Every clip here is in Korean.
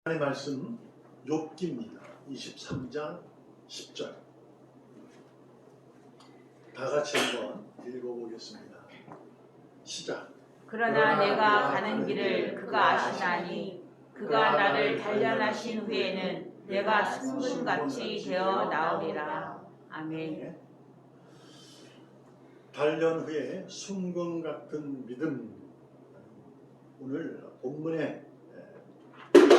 하나님의 말씀 욥기입니다. 23장 10절. 다 같이 한번 읽어보겠습니다. 시작. 그러나 내가 가는 길을 그가 아시나니 그가 나를 단련하신 후에는 내가 승분같이 되어 나오리라. 아멘. 단련 후에 순금 같은 믿음. 오늘 본문의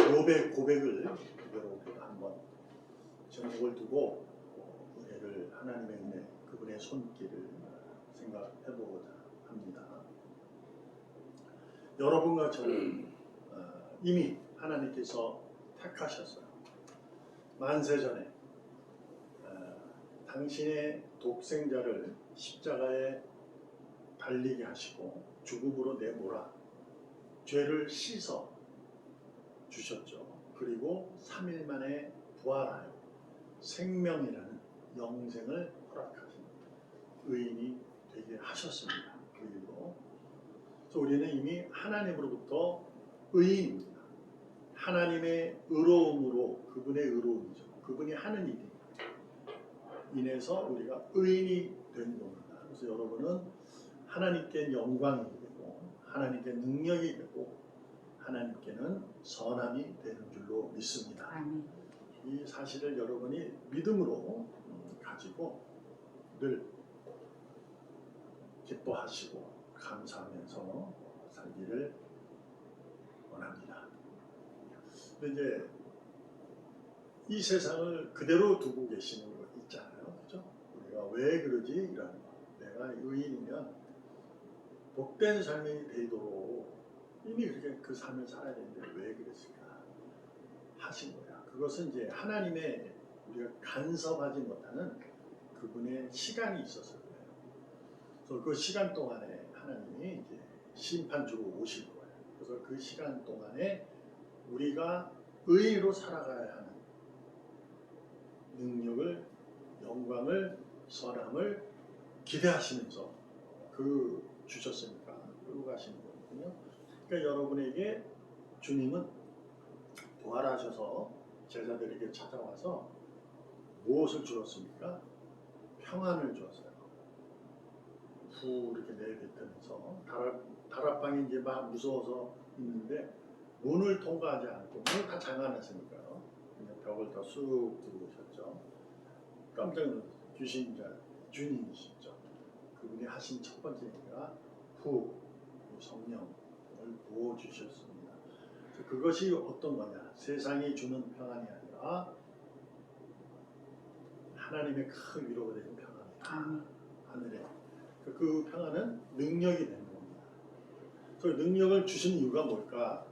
욥의 고백을 그대로 한번 제목을 두고 은혜를, 하나님의 은혜, 그분의 손길을 생각해 보고자 합니다. 여러분과 저는 이미 하나님께서 택하셨어요. 만세전에 당신의 독생자를 십자가에 달리게 하시고 죽음으로 내몰아 죄를 씻어 주셨죠. 그리고 3일 만에 부활하여 생명이라는 영생을 허락하신 의인이 되게 하셨습니다. 그 이유로. 그래서 우리는 이미 하나님으로부터 의인입니다. 하나님의 의로움으로, 그분의 의로움이죠. 그분이 하는 일이 인해서 우리가 의인이 된 겁니다. 그래서 여러분은 하나님께 영광이 되고 하나님께 능력이 되고 하나님께는 선함이 되는 줄로 믿습니다. 아멘. 이 사실을 여러분이 믿음으로 가지고 늘 기뻐하시고 감사하면서 살기를 원합니다. 근데 이제 이 세상을 그대로 두고 계시는 거 있잖아요. 그죠? 우리가 왜 그러지? 이런 거. 내가 의인이면 복된 삶이 되도록 이미 그렇게 그 삶을 살아야 되는데 왜 그랬을까 하신 거야. 그것은 이제 하나님의 우리가 간섭하지 못하는 그분의 시간이 있었을 거예요. 그래서 그 시간 동안에 하나님이 이제 심판주로 오실 거예요. 그래서 그 시간 동안에 우리가 의로 살아가야 하는 능력을, 영광을, 선함을 기대하시면서 그 주셨으니까 끌고 가시는 거거든요. 그러니까 여러분에게 주님은 부활하셔서 제자들에게 찾아와서 무엇을 주었습니까? 평안을 주었어요. 후 이렇게 내뱉으면서 다락방이 이제 막 무서워서 있는데 문을 통과하지 않고 문을 다 잠가놨으니까요. 그냥 벽을 다 쑥 들어오셨죠. 깜짝 놀랐어요. 주신 자 주님이시죠. 그분이 하신 첫 번째 얘기가 후 성령 부어주셨습니다. 그것이 어떤 거냐? 세상이 주는 평안이 아니라 하나님의 큰 위로가 되는 평안이다. 하늘에. 그 평안은 능력이 되는 겁니다. 그 능력을 주신 이유가 뭘까?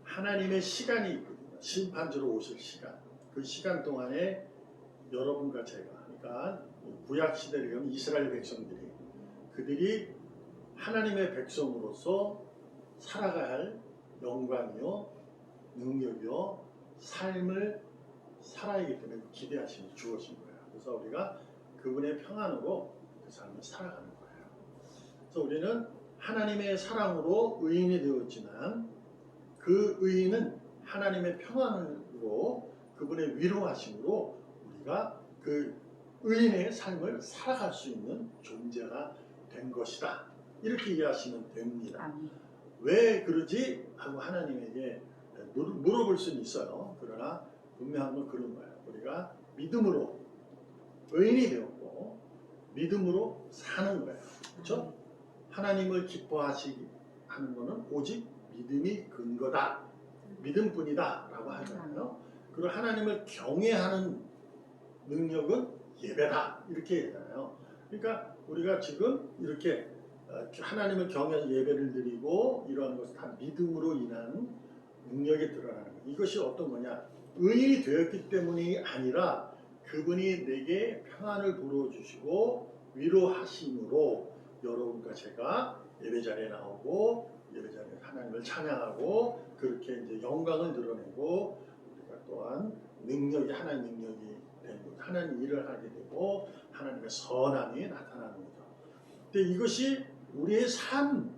하나님의 시간이 있거든요. 심판주로 오실 시간. 그 시간 동안에 여러분과 제가, 그러니까 구약 시대를 보면 이스라엘 백성들이, 그들이 하나님의 백성으로서 살아가야 할 영광이요, 능력이요, 삶을 살아야 하기 때문에 기대하시면서 주어진 거예요. 그래서 우리가 그분의 평안으로 그 삶을 살아가는 거예요. 그래서 우리는 하나님의 사랑으로 의인이 되었지만 그 의인은 하나님의 평안으로 그분의 위로하심으로 우리가 그 의인의 삶을 살아갈 수 있는 존재가 된 것이다. 이렇게 이해하시면 됩니다. 아멘. 왜 그러지? 하고 하나님에게 물어볼 수는 있어요. 그러나 분명한 건 그런 거예요. 우리가 믿음으로 의인이 되었고 믿음으로 사는 거예요. 그렇죠? 하나님을 기뻐하시기 하는 것은 오직 믿음이 근거다. 믿음뿐이다 라고 하잖아요. 그리고 하나님을 경외하는 능력은 예배다. 이렇게 얘기하잖아요. 그러니까 우리가 지금 이렇게 하나님을 경외하는 예배를 드리고 이러한 것은 다 믿음으로 인한 능력이 드러나는 거예요. 이것이 어떤 거냐? 의인이 되었기 때문이 아니라 그분이 내게 평안을 불어주시고 위로하심으로 여러분과 제가 예배자리에 나오고 예배자리에 하나님을 찬양하고 그렇게 이제 영광을 드러내고 우리가 또한 능력이 하나님 능력이 되고 하나님 일을 하게 되고 하나님의 선함이 나타나는 거죠. 근데 이것이 우리의 삶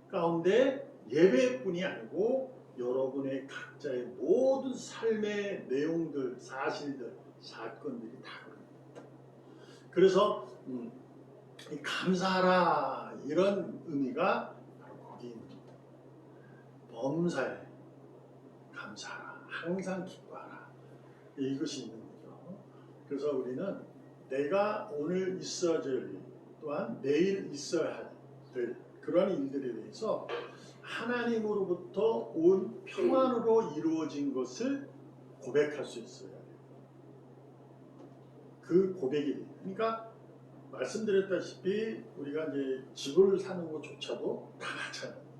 가운데 예배뿐이 아니고 여러분의 각자의 모든 삶의 내용들, 사실들, 사건들이 다 그럽니다. 그래서 이 감사하라 이런 의미가 바로 거기 있는 겁니다. 범사에 감사하라, 항상 기뻐하라, 이것이 있는 거죠. 그래서 우리는 내가 오늘 있어야 될 일, 또한 내일 있어야 될 그런 일들에 대해서 하나님으로부터 온 평안으로 이루어진 것을 고백할 수 있어야 돼요. 그 고백이 돼요. 그러니까 말씀드렸다시피 우리가 이제 집을 사는 것조차도 다 마찬가지예요.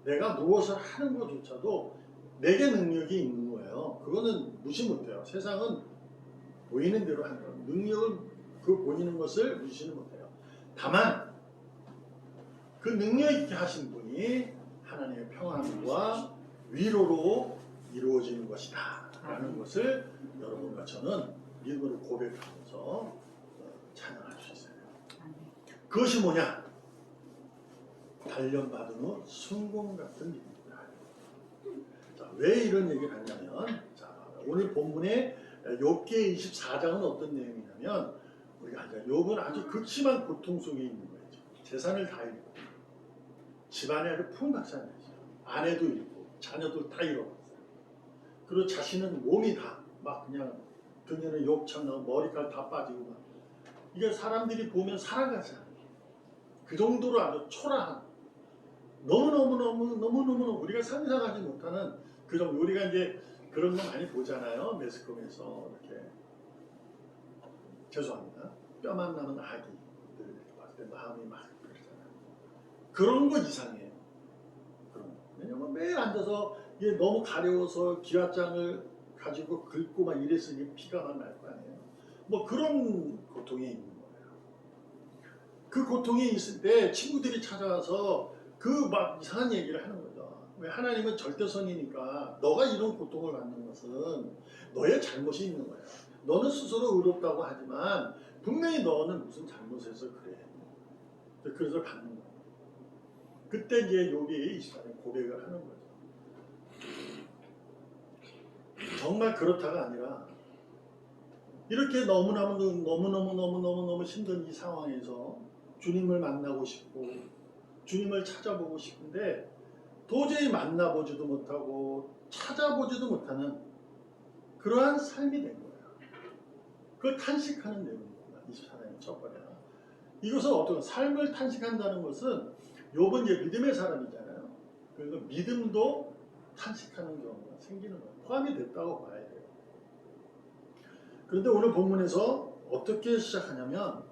내가 무엇을 하는 것조차도 내게 능력이 있는 거예요. 그거는 무시 못해요. 세상은 보이는 대로 하는 거예요. 능력을 그 보이는 것을 무시는 못해요. 다만 그 능력 있게 하신 분이 하나님의 평안과 위로로 이루어지는 것이다 라는 것을 여러분과 저는 믿음으로 고백하면서 찬양할 수 있어요. 그것이 뭐냐? 단련받은 후 순공 같은 믿음이다. 자, 왜 이런 얘기를 하냐면, 자, 오늘 본문의 욥기 24장은 어떤 내용이냐면, 우리가 욥은 아주 극심한 고통 속에 있는 거예요. 재산을 다 잃고 집안에 아주 풍박산이죠. 아내도 잃고 자녀들 다 잃어버렸어요. 그리고 자신은 몸이 다 막 그냥 등에는 욕창 나고 머리카락 다 빠지고 막 이게 사람들이 보면 살아가지 않아요. 그 정도로 아주 초라한 너무너무 우리가 상상하지 못하는 그 정도. 우리가 이제 그런 거 많이 보잖아요. 매스컴에서 이렇게 죄송합니다. 뼈만 남은 아기들 이렇게 봤을 때 마음이 막 그러잖아요. 그런 거 이상해요. 그런 거. 왜냐면 매일 앉아서 이게 너무 가려워서 기와장을 가지고 긁고 막 이랬으니 피가 막 날 거 아니에요. 뭐 그런 고통이 있는 거예요. 그 고통이 있을 때 친구들이 찾아와서 그 막 이상한 얘기를 하는 거죠. 왜 하나님은 절대선이니까 너가 이런 고통을 받는 것은 너의 잘못이 있는 거야. 너는 스스로 의롭다고 하지만 분명히 너는 무슨 잘못해서 그래. 그래서 받는 거야. 그때 이제 욥이 24년 고백을 하는 거죠. 정말 그렇다가 아니라 이렇게 너무너무 힘든 이 상황에서 주님을 만나고 싶고 주님을 찾아보고 싶은데 도저히 만나보지도 못하고 찾아보지도 못하는 그러한 삶이 된 거예요. 그걸 탄식하는 내용입니다. 24년 첫 번째는. 이것은 어떤 삶을 탄식한다는 것은 욥은 이제 믿음의 사람이잖아요. 그래서 믿음도 탄식하는 경우가 생기는 거예요. 포함이 됐다고 봐야 돼요. 그런데 오늘 본문에서 어떻게 시작하냐면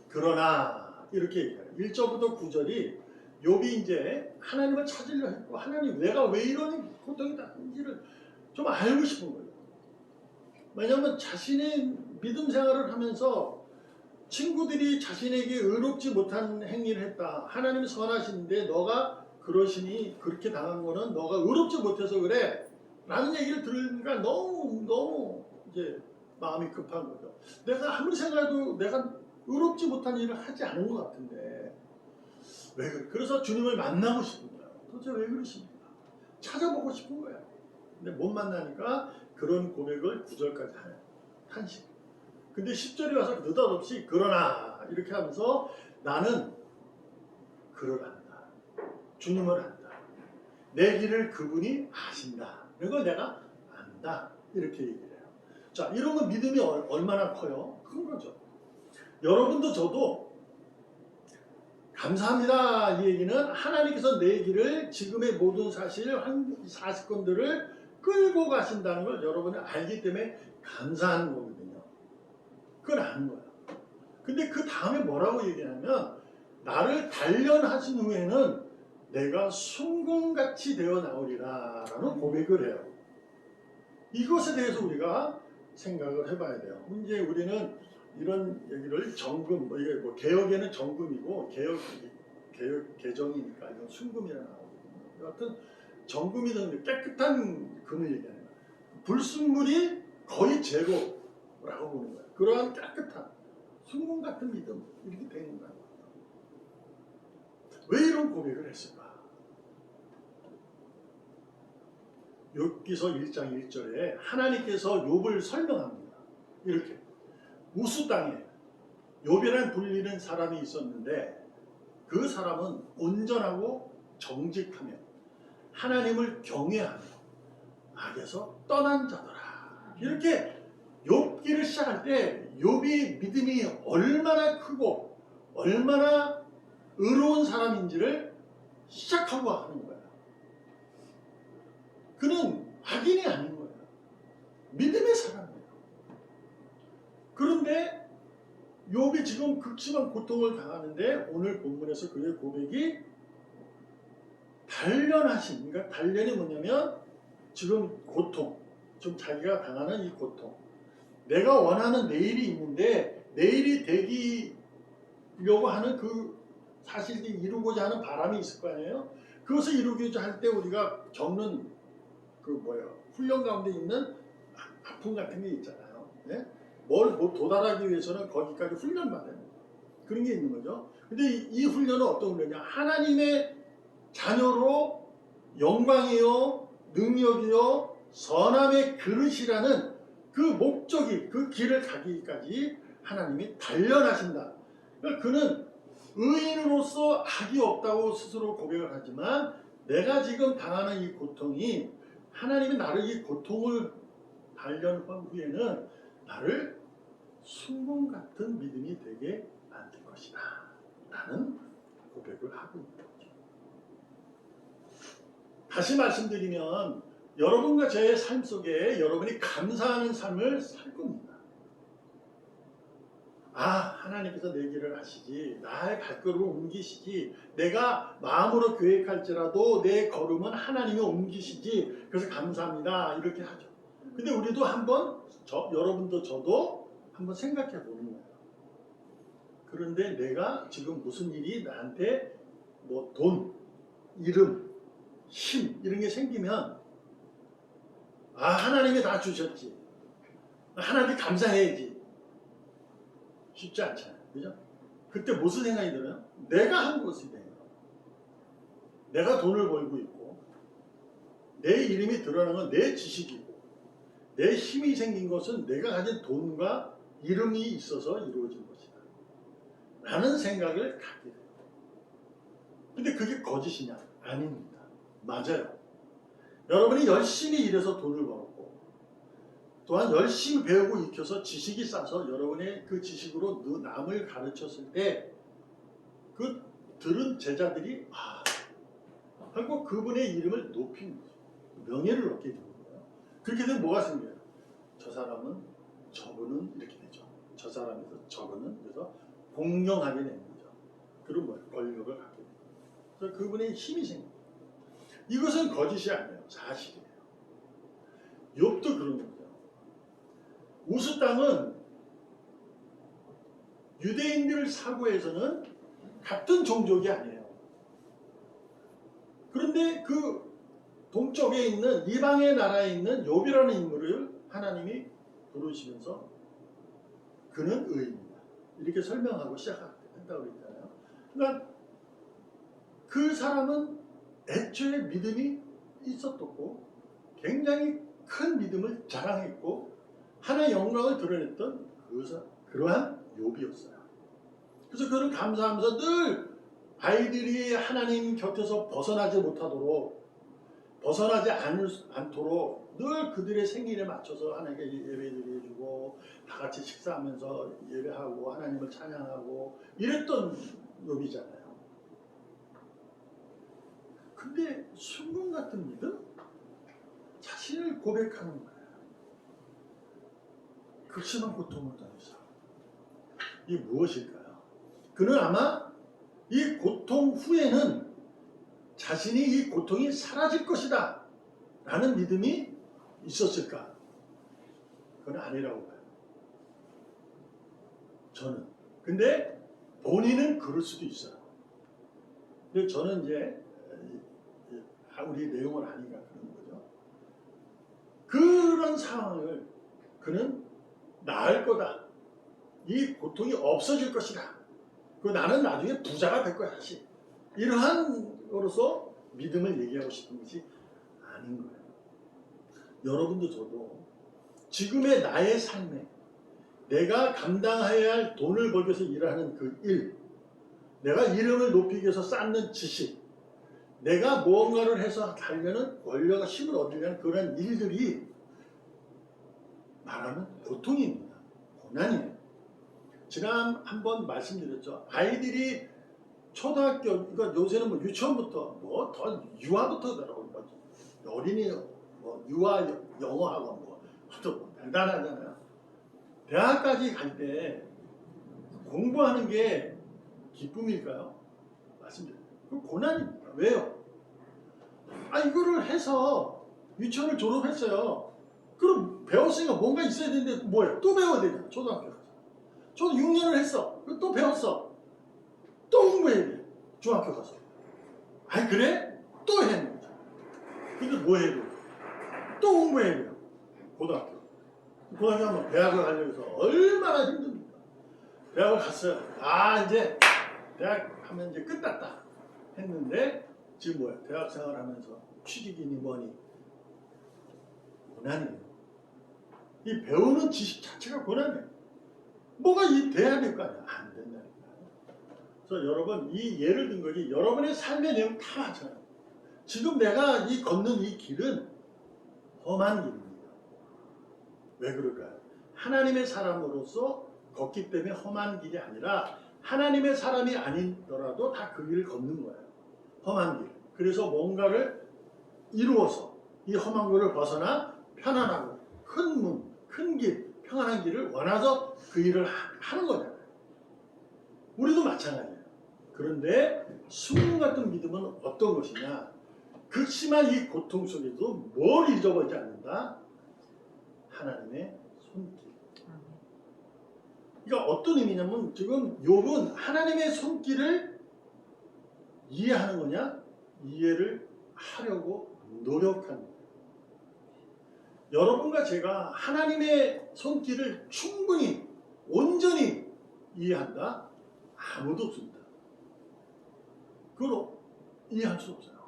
그러나 이렇게 얘기해요. 1절부터 9절이 욥이 이제 하나님을 찾으려 했고 하나님 내가 왜 이런 고통이 나는지를 좀 알고 싶은 거예요. 왜냐하면 자신이 믿음 생활을 하면서 친구들이 자신에게 의롭지 못한 행위를 했다. 하나님이 선하신데 너가 그러시니 그렇게 당한 거는 너가 의롭지 못해서 그래. 라는 얘기를 들으니까 너무 이제 마음이 급한 거죠. 내가 아무리 생각해도 내가 의롭지 못한 일을 하지 않은 것 같은데 왜 그래? 그래서 주님을 만나고 싶은 거예요. 도대체 왜 그러십니까? 찾아보고 싶은 거예요. 근데 못 만나니까 그런 고백을 9절까지 하는 탄식. 근데 10절에 와서 느닷없이 그러나 이렇게 하면서 나는 그를 안다. 주님을 안다. 내 길을 그분이 아신다. 이걸 내가 안다. 이렇게 얘기를 해요. 자, 이런 건 믿음이 얼마나 커요? 큰 거죠. 여러분도 저도 감사합니다. 이 얘기는 하나님께서 내 길을 지금의 모든 사건들을 끌고 가신다는 걸 여러분이 알기 때문에 감사하는 거거든요. 그걸 아는 거야. 근데 그 다음에 뭐라고 얘기하냐면 나를 단련하신 후에는 내가 순금같이 되어 나오리라 라는 고백을 해요. 이것에 대해서 우리가 생각을 해봐야 돼요. 이제 우리는 이런 얘기를 정금, 이게 뭐 개혁에는 정금이고 개정이니까 이건 순금이라 나오거든요. 여하튼 정금이든 깨끗한 금을 얘기하는 거예요. 불순물이 거의 제로라고 보는 거예요. 그러한 깨끗한 순금 같은 믿음 이렇게 되는 거예요. 왜 이런 고백을 했을까? 욥기서 1장 1절에 하나님께서 욥을 설명합니다. 이렇게 우스 땅에 욥이라는 불리는 사람이 있었는데 그 사람은 온전하고 정직하며 하나님을 경외하며 악에서 떠난 자더라. 이렇게 욥기를 시작할 때 욥이 믿음이 얼마나 크고 얼마나 의로운 사람인지를 시작하고 하는 거예요. 그는 악인이 아닌 거예요. 믿음의 사람이에요. 그런데 욥이 지금 극심한 고통을 당하는데 오늘 본문에서 그의 고백이 단련하신, 그러니까 단련이 뭐냐면 지금 고통, 지금 자기가 당하는 이 고통, 내가 원하는 내일이 있는데 내일이 되기려고 하는 그 사실 이루고자 하는 바람이 있을 거 아니에요. 그것을 이루고자 할 때 우리가 겪는 훈련 가운데 있는 아픔 같은 게 있잖아요. 네? 뭘 도달하기 위해서는 거기까지 훈련받아야 돼요. 그런 게 있는 거죠. 근데 이 훈련은 어떤 훈련이냐? 하나님의 자녀로 영광이요, 능력이요, 선함의 그릇이라는 그 목적이, 그 길을 가기까지 하나님이 단련하신다. 그러니까 그는 의인으로서 악이 없다고 스스로 고백을 하지만 내가 지금 당하는 이 고통이 하나님이 나를 이 고통을 단련한 후에는 나를 순금 같은 믿음이 되게 만들 것이다 라는 고백을 하고 있는 거죠. 다시 말씀드리면 여러분과 저의 삶 속에 여러분이 감사하는 삶을 살 겁니다. 하나님께서 내 길을 하시지, 나의 발걸음을 옮기시지, 내가 마음으로 계획할지라도 내 걸음은 하나님이 옮기시지, 그래서 감사합니다 이렇게 하죠. 근데 우리도 한번, 여러분도 저도 한번 생각해 보는 거예요. 그런데 내가 지금 무슨 일이 나한테 돈, 이름, 힘 이런 게 생기면 하나님이 다 주셨지, 하나님 감사해야지. 쉽지 않잖아요. 그죠? 그때 무슨 생각이 들어요? 내가 한 것이 돼요. 내가 돈을 벌고 있고 내 이름이 드러나는 건 내 지식이고 내 힘이 생긴 것은 내가 가진 돈과 이름이 있어서 이루어진 것이다 라는 생각을 갖게 돼요. 근데 그게 거짓이냐? 아닙니다. 맞아요. 여러분이 열심히 일해서 돈을 벌었고 또한 열심히 배우고 익혀서 지식이 쌓아서 여러분의 그 지식으로 남을 가르쳤을 때 그 들은 제자들이 하고 그분의 이름을 높인 거죠. 명예를 얻게 되는 거예요. 그렇게 되면 뭐가 생겨요? 저 사람은 저분은 이렇게 되죠. 저 사람에서 저분은 그래서 공경하게 되는 거죠. 그런 권력을 갖게 되는 거예요. 그래서 그분의 힘이 생깁니다. 이것은 거짓이 아니에요. 사실이에요. 욥도 그런 거죠. 우스 땅은 유대인들 사고에서는 같은 종족이 아니에요. 그런데 그 동쪽에 있는 이방의 나라에 있는 욥이라는 인물을 하나님이 부르시면서 그는 의인이다 이렇게 설명하고 시작한다고 그랬잖아요. 그러니까 그 사람은 애초에 믿음이 있었고 굉장히 큰 믿음을 자랑했고 하나의 영광을 드러냈던 그러한 욥이었어요. 그래서 그는 감사하면서 늘 아이들이 하나님 곁에서 벗어나지 않도록 늘 그들의 생일에 맞춰서 하나님께 예배드려주고 다 같이 식사하면서 예배하고 하나님을 찬양하고 이랬던 욥이잖아요. 근데 순금 같은 믿음? 자신을 고백하는 거예요. 극심한 고통을 당해서. 이게 무엇일까요? 그는 아마 이 고통 후에는 자신이 이 고통이 사라질 것이다 라는 믿음이 있었을까? 그건 아니라고 봐요. 저는. 근데 본인은 그럴 수도 있어요. 근데 저는 이제 우리 내용을 아니까 그런 거죠. 그런 상황을 그는 나을 거다. 이 고통이 없어질 것이다. 나는 나중에 부자가 될 거야 다시. 이러한 거로서 믿음을 얘기하고 싶은 것이 아닌 거예요. 여러분도 저도 지금의 나의 삶에 내가 감당해야 할 돈을 벌기 위해서 일하는 그 일, 내가 이름을 높이기 위해서 쌓는 지식, 내가 무언가를 해서 달려는 권력과 힘을 얻으려는 그런 일들이 말하는 고통입니다. 고난이에요. 지난 한번 말씀드렸죠. 아이들이 초등학교, 그러니까 요새는 뭐 유치원부터 뭐 더 유아부터 들어오고 어린이 뭐 유아 영어학원 뭐 대단하잖아요. 대학까지 갈 때 공부하는 게 기쁨일까요? 맞습니다. 그 고난입니다. 왜요? 이거를 해서 유치원을 졸업했어요. 그럼 배웠으니까 뭔가 있어야 되는데 뭐예요? 또 배워야 되잖아. 초등학교 가서. 저도 6년을 했어. 또 배웠어. 또 공부해야 돼. 중학교 가서. 그래? 또 해야 됩니다. 근데 뭐 해야 돼요? 또 공부해야 돼요. 고등학교 하면 대학을 가려고 해서 얼마나 힘듭니까? 대학을 갔어요. 이제 대학 하면 이제 끝났다 했는데 지금 뭐야? 대학 생활하면서 취직이니 뭐니 고난이에요. 이 배우는 지식 자체가 고난이에요. 뭐가 이 돼야 될 거 아니야? 안 된다니까. 그래서 여러분 이 예를 든 거지 여러분의 삶의 내용 다 맞아요. 지금 내가 걷는 이 길은 험한 길입니다. 왜 그럴까요? 하나님의 사람으로서 걷기 때문에 험한 길이 아니라 하나님의 사람이 아니더라도 다 그 길을 걷는 거예요. 험한 길. 그래서 뭔가를 이루어서 이 험한 길을 벗어나 편안하고 큰 문, 큰 길, 평안한 길을 원해서 그 일을 하는 거잖아요. 우리도 마찬가지예요. 그런데 순금 같은 믿음은 어떤 것이냐? 극심한 이 고통 속에도 뭘 잊어버리지 않는다? 하나님의 손길. 그러니까 어떤 의미냐면 지금 욥은 하나님의 손길을 이해하는 거냐? 이해를 하려고 노력하는 거예요. 여러분과 제가 하나님의 손길을 충분히 온전히 이해한다? 아무도 없습니다. 그걸 이해할 수 없어요.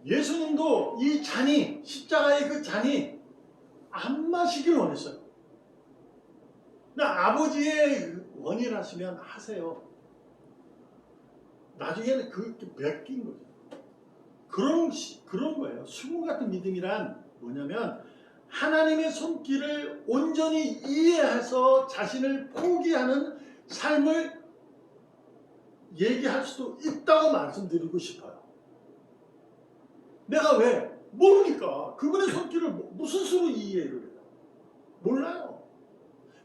예수님도 이 잔이 십자가의 그 잔이 안 마시길 원했어요. 아버지의 원이라시면 하세요. 나중에는 그게 맡긴 거죠. 그런 거예요. 수금 같은 믿음이란 뭐냐면 하나님의 손길을 온전히 이해해서 자신을 포기하는 삶을 얘기할 수도 있다고 말씀드리고 싶어요. 내가 왜? 모르니까. 그분의 손길을 무슨 수로 이해를 해요? 몰라요.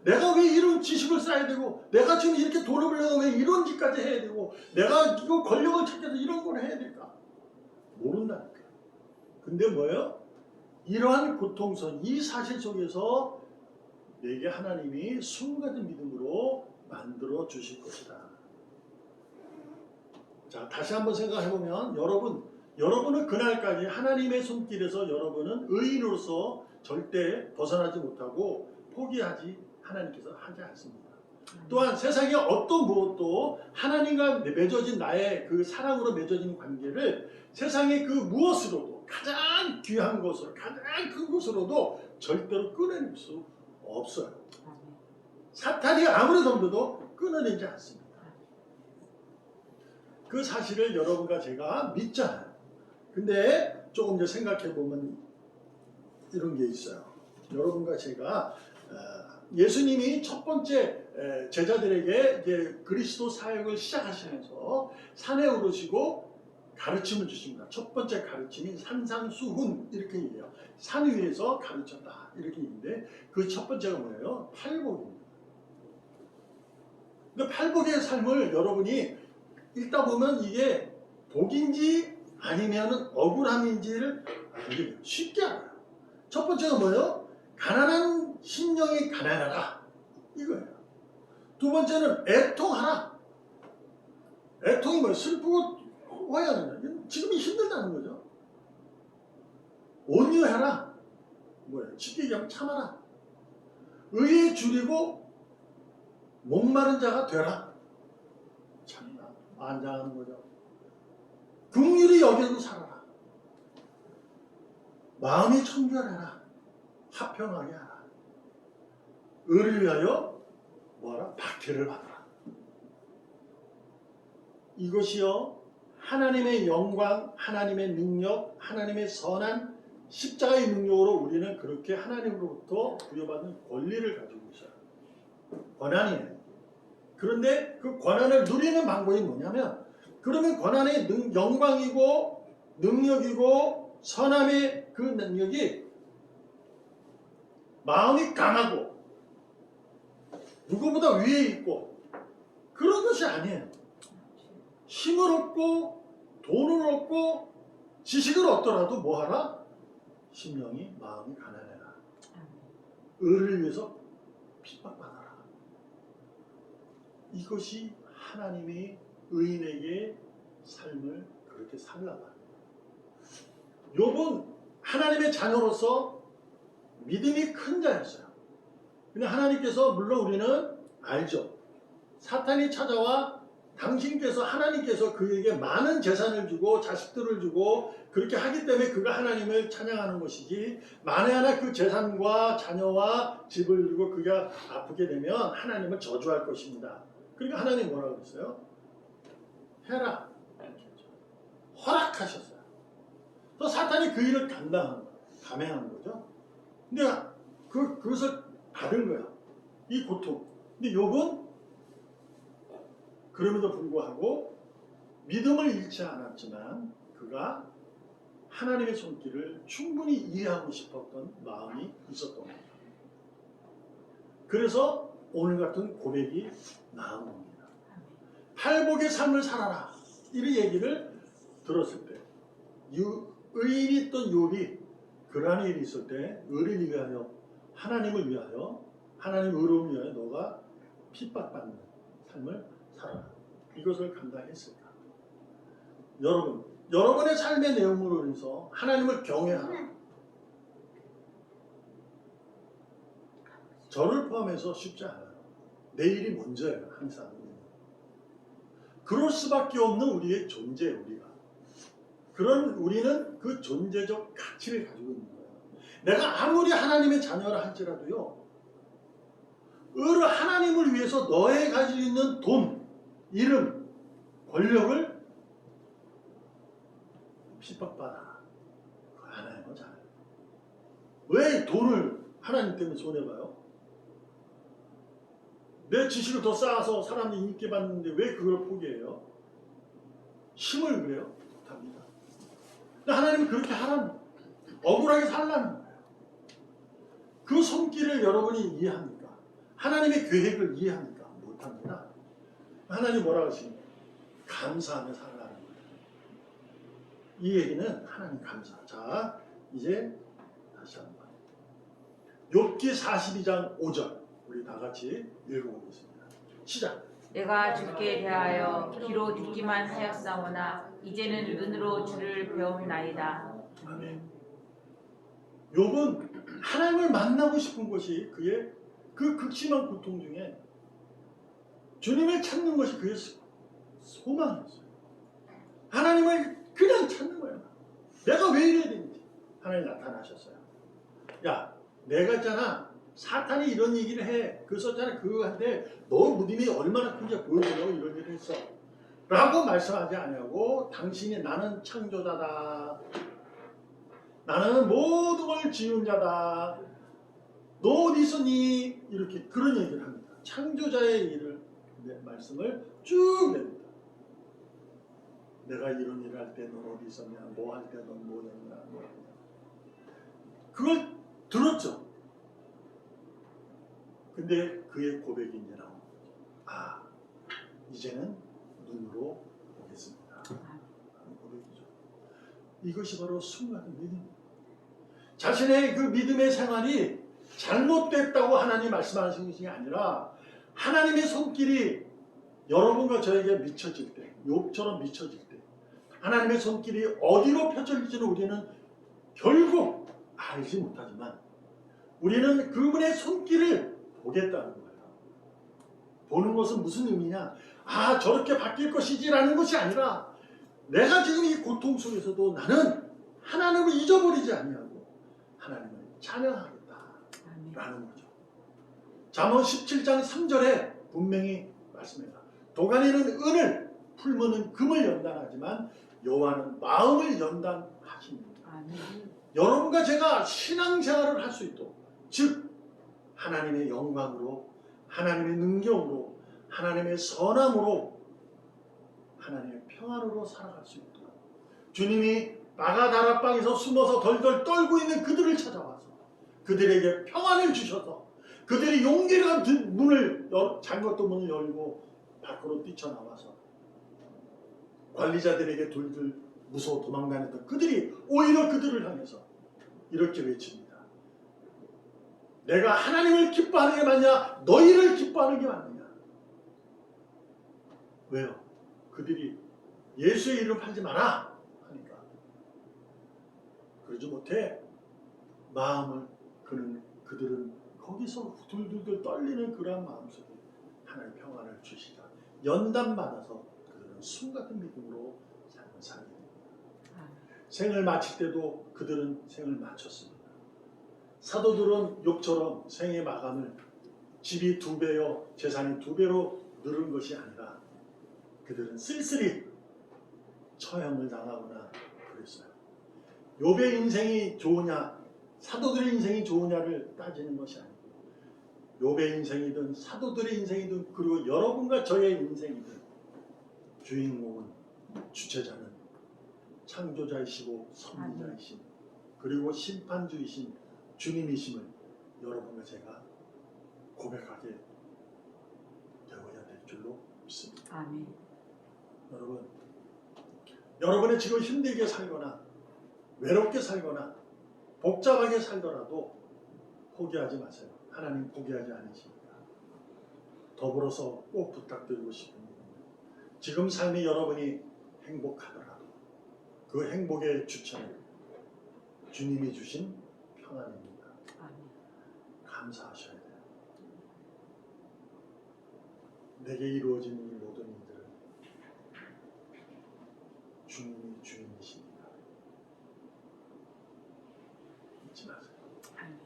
내가 왜 이런 지식을 쌓아야 되고 내가 지금 이렇게 돈을 벌려고 왜 이런 짓까지 해야 되고 내가 이거 권력을 찾기 위해서 이런 걸 해야 될까? 모른다니까. 근데 뭐예요? 이러한 고통선, 이 사실 속에서 내게 하나님이 수금 같은 믿음으로 만들어 주실 것이다. 자, 다시 한번 생각해보면 여러분은 그날까지 하나님의 손길에서 여러분은 의인으로서 절대 벗어나지 못하고 포기하지 하나님께서 하지 않습니다. 또한 세상의 어떤 무엇도 하나님과 맺어진 나의 그 사랑으로 맺어진 관계를 세상의 그 무엇으로도 가장 귀한 것으로 가장 큰 것으로도 절대로 끊어낼 수 없어요. 사탄이 아무리 덤벼도 끊어내지 않습니다. 그 사실을 여러분과 제가 믿잖아요. 근데 조금 더 생각해보면 이런 게 있어요. 여러분과 제가 예수님이 첫 번째 제자들에게 이제 그리스도 사역을 시작하시면서 산에 오르시고 가르침을 주십니다. 첫 번째 가르침이 산상수훈 이렇게 얘기해요. 산 위에서 가르쳤다 이렇게 얘기인데 그 첫 번째가 뭐예요? 팔복입니다. 근데 팔복의 삶을 여러분이 읽다 보면 이게 복인지 아니면 억울함인지를 알게 돼요. 쉽게 알아요. 첫 번째가 뭐예요? 가난한 심령이 가난하라 이거예요. 두 번째는 애통하라. 애통이 뭐예요? 슬프고 화해하는 지금이 힘들다는 거죠. 온유해라. 뭐예요? 쉽게 얘기하면 참아라. 의에 줄이고 목마른 자가 되라. 참나 안장하는 거죠. 긍휼히 여기고 살아라. 마음이 청결하라. 화평하게 하라. 의를 위하여 뭐하라? 박해를 받아라. 이것이요 하나님의 영광, 하나님의 능력, 하나님의 선한 십자가의 능력으로 우리는 그렇게 하나님으로부터 부여받은 권리를 가지고 있어요. 권한이에요. 그런데 그 권한을 누리는 방법이 뭐냐면, 그러면 권한의 영광이고 능력이고 선함의 그 능력이 마음이 강하고 누구보다 위에 있고 그런 것이 아니에요. 힘을 얻고 돈을 얻고 지식을 얻더라도 뭐하라? 심령이 마음이 가난해라. 의를 위해서 핍박받아라. 이것이 하나님이 의인에게 삶을 그렇게 살라고 합니다. 욥은 하나님의 자녀로서 믿음이 큰 자였어요. 근데 하나님께서, 물론 우리는 알죠. 사탄이 찾아와 당신께서, 하나님께서 그에게 많은 재산을 주고 자식들을 주고 그렇게 하기 때문에 그가 하나님을 찬양하는 것이지, 만에 하나 그 재산과 자녀와 집을 주고 그가 아프게 되면 하나님을 저주할 것입니다. 그러니까 하나님 뭐라고 그랬어요? 해라. 허락하셨어요. 그래서 사탄이 그 일을 감행하는 거죠. 근데 그것을 받은 거야. 이 고통. 근데 욥은 그럼에도 불구하고 믿음을 잃지 않았지만 그가 하나님의 손길을 충분히 이해하고 싶었던 마음이 있었던 겁니다. 그래서 오늘 같은 고백이 나온 겁니다. 팔복의 삶을 살아라. 이런 얘기를 들었을 때, 의인이 있던 욥이 그러한 일이 있을 때 의를 위하여, 하나님을 위하여, 하나님 의로움을 위하여 너가 핍박받는 삶을 살아라. 이것을 감당했을까? 여러분의 삶의 내용으로 인해서 하나님을 경외하라. 저를 포함해서 쉽지 않아요. 내일이 먼저예요. 항상. 그럴 수밖에 없는 우리의 존재, 우리가. 우리는 그 존재적 가치를 가지고 있는 거예요. 내가 아무리 하나님의 자녀라 할지라도요, 하나님을 위해서 너의 가지고 있는 돈, 이름, 권력을 핍박받아. 그거 안 해요, 잘. 왜 돈을 하나님 때문에 손해봐요? 내 지식을 더 쌓아서 사람들이 인기 받는데 왜 그걸 포기해요? 힘을 그래요? 못합니다. 근데 하나님은 그렇게 하라는 거예요. 억울하게 살라는 거예요. 그 손길을 여러분이 이해합니까? 하나님의 계획을 이해합니까? 못합니다. 하나님 뭐라고 하십니까? 감사하며 살라는 거예요. 이 얘기는 하나님 감사. 자, 이제 다시 한번 욥기 42장 5절 우리 다 같이 읽어보겠습니다. 시작. 내가 주께 대하여 귀로 듣기만 하였사오나 이제는 눈으로 주를 배움나이다. 아멘. 욥은 하나님을 만나고 싶은 것이 그의 그 극심한 고통 중에 주님을 찾는 것이 그의 소망이었어요. 하나님을 그냥 찾는 거예요. 내가 왜 이래야 되는지. 하나님 나타나셨어요. 야, 내가 있잖아. 사탄이 이런 얘기를 해. 그래서 있잖아. 그거한테 너 믿음이 얼마나 큰지 보여주려고 이런 일을 했어. 라고 말씀하지 않냐고. 당신이 나는 창조자다. 나는 모든 걸 지은 자다. 너 어디 있었니? 이렇게 그런 얘기를 합니다. 창조자의 일을, 말씀을 쭉 냅니다. 내가 이런 일을 할 때 넌 어디 있었냐? 뭐 할 때 넌 뭐였냐? 그걸 들었죠. 근데 그의 고백이 이제 나온 거죠. 아, 이제는 눈으로 보겠습니다. 고백이죠. 이것이 바로 순간의 믿음입니다. 자신의 그 믿음의 생활이 잘못됐다고 하나님 말씀하시는 것이 아니라 하나님의 손길이 여러분과 저에게 미쳐질 때, 욥처럼 미쳐질 때 하나님의 손길이 어디로 펴질지는 우리는 결국 알지 못하지만 우리는 그분의 손길을 보겠다는 거예요. 보는 것은 무슨 의미냐? 아, 저렇게 바뀔 것이지라는 것이 아니라 내가 지금 이 고통 속에서도 나는 하나님을 잊어버리지 아니하고 하나님을 찬양하겠다라는 아멘. 거죠. 잠언 17장 3절에 분명히 말씀합니다. 도가니는 은을, 풀무는 금을 연단하지만 여호와는 마음을 연단하십니다. 아멘. 여러분과 제가 신앙생활을 할 수 있도록, 즉 하나님의 영광으로, 하나님의 능력으로, 하나님의 선함으로, 하나님의 평안으로 살아갈 수 있도록 주님이 마가다락방에서 숨어서 덜덜 떨고 있는 그들을 찾아와서 그들에게 평안을 주셔서 그들이 용기를 문을 잠궜던 문을 열고 밖으로 뛰쳐나와서 관리자들에게 둘둘 무서워 도망다녔던 그들이 오히려 그들을 향해서 이렇게 외칩니다. 내가 하나님을 기뻐하는 게 맞냐? 너희를 기뻐하는 게 맞느냐? 왜요? 그들이 예수의 이름 팔지 마라 하니까 그러지 못해 마음을 그들은 거기서 둘둘둘 떨리는 그러한 마음속에 하나님 평안을 주시다. 연단받아서 그들은 숨같은 믿음으로 삶을 살게 됩니다. 생을 마칠 때도 그들은 생을 마쳤습니다. 사도들은 욥처럼 생의 마감을 집이 2배요 재산이 2배로 늘은 것이 아니라 그들은 쓸쓸히 처형을 당하거나 그랬어요. 욥의 인생이 좋으냐 사도들의 인생이 좋으냐를 따지는 것이 아니고 욥의 인생이든 사도들의 인생이든 그리고 여러분과 저의 인생이든 주인공은 주체자는 창조자이시고 섭리자이신 그리고 심판주이신 주님이심을 여러분과 제가 고백하게 되어야 될 줄로 믿습니다. 아멘. 여러분이 지금 힘들게 살거나 외롭게 살거나 복잡하게 살더라도 포기하지 마세요. 하나님 포기하지 않으십니다. 더불어서 꼭 부탁드리고 싶은 일은 지금 삶이 여러분이 행복하더라도 그 행복의 주체는 주님이 주신 평안입니다. 아멘. 감사하셔야 돼요. 내게 이루어진 이 모든 일들은 주님이 주인이십니다. 잊지 마세요. 아멘.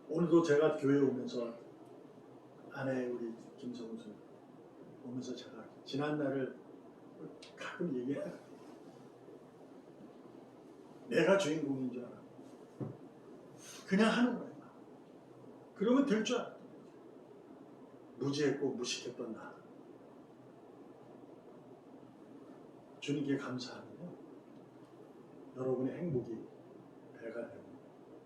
오늘도 제가 교회에 오면서 아내 우리 김성수 오면서 제가 지난 날을 가끔 얘기해요. 내가 주인공인 줄 알아. 그냥 하는 거예요. 그러면 될 줄 알아. 무지했고 무식했던 나. 주님께 감사하면요. 여러분의 행복이 배가 되고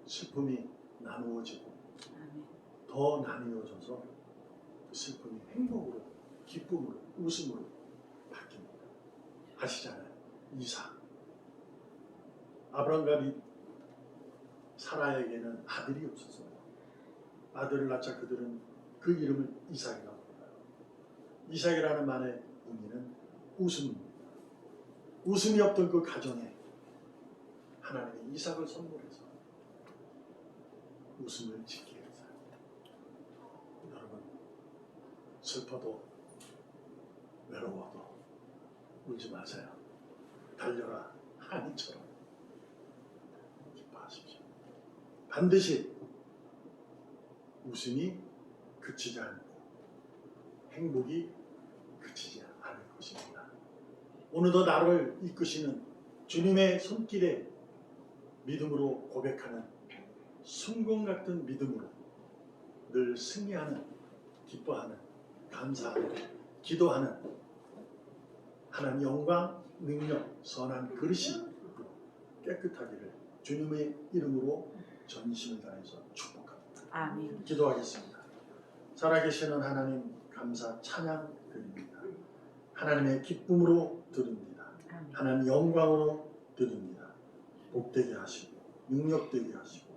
슬픔이 나누어지고 아멘. 더 나누어져서 그 슬픔이 행복으로 기쁨으로 웃음으로 바뀝니다. 아시잖아요. 이삭. 아브람과 사라에게는 아들이 없었어요. 아들을 낳자 그들은 그 이름을 이삭이라고 불러요. 이삭이라는 말의 의미는 웃음입니다. 웃음이 없던 그 가정에 하나님이 이삭을 선물해서 웃음을 짓게 했어요. 여러분 슬퍼도 외로워도 울지 마세요. 달려라 하니처럼 기뻐하십시오. 반드시 웃음이 그치지 않고 행복이 그치지 않을 것입니다. 오늘도 나를 이끄시는 주님의 손길에 믿음으로 고백하는 순금 같은 믿음으로 늘 승리하는 기뻐하는 감사하는 기도하는 하나님 영광 능력 선한 그릇이 깨끗하기를 주님의 이름으로 전심을 다해서 축복합니다. 아멘. 기도하겠습니다. 살아계시는 하나님 감사 찬양 드립니다. 하나님의 기쁨으로 드립니다. 아멘. 하나님 영광으로 드립니다. 복되게 하시고 능력되게 하시고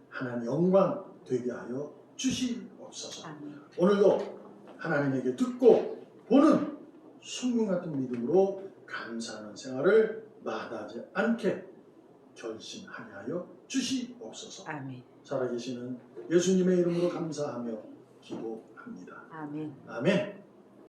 하나님 영광 되게 하여 주시옵소서. 아멘. 오늘도 하나님에게 듣고 보는 순금 같은 믿음으로 감사하는 생활을 마다하지 않게 결심하게 하여 주시옵소서. 아멘. 살아계시는 예수님의 이름으로 감사하며 기도합니다. 아멘. 아멘.